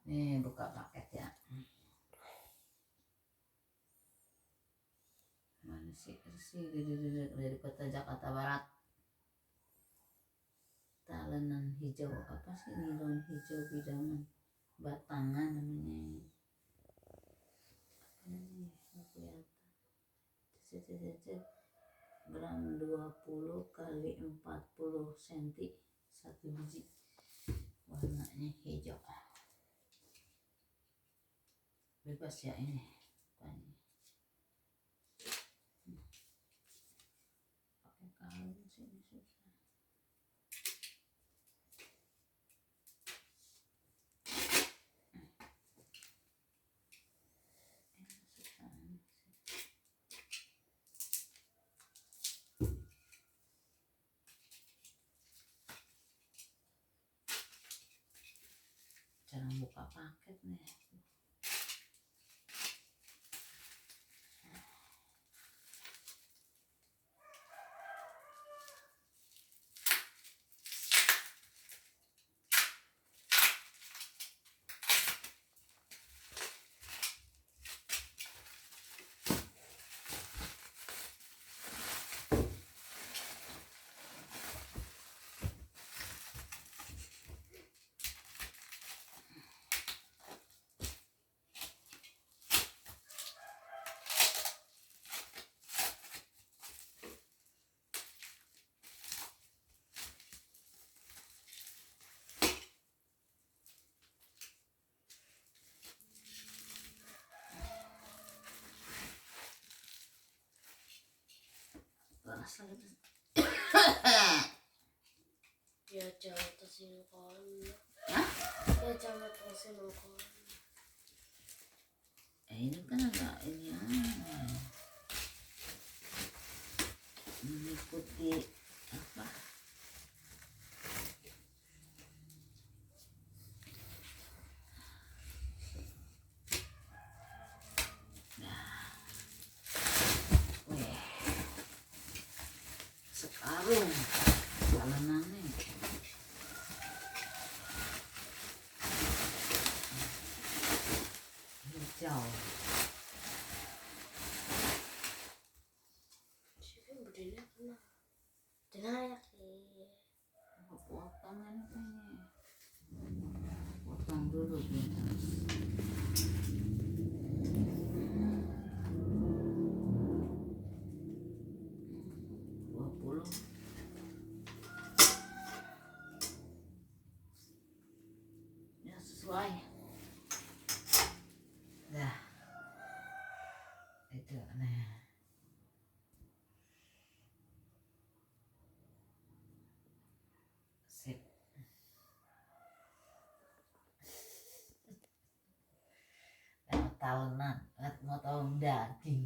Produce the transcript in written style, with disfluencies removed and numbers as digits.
Nih buka paket ya. Mana sih dari kota Jakarta Barat. Talenan hijau, apa sih ini, daun hijau bidangan batangan namanya. Ini nggak kelihatan. Gram 20 kali 40 cm satu biji, warnanya hijau. Bebas ya ini bukannya. Pakai kalung sini susah. Cara buka paket nih. Ya jangan tersinggung. Ya jangan tersinggung. Ini kan ada ini mengikuti apa? Sekarung talenannya hijau. Siapa budenya kena? Dengar ya Potong ini. Potong dulu gitu. Ya sesuai. Dah. Itu nah. Sip. Talenan, mau tahu daging.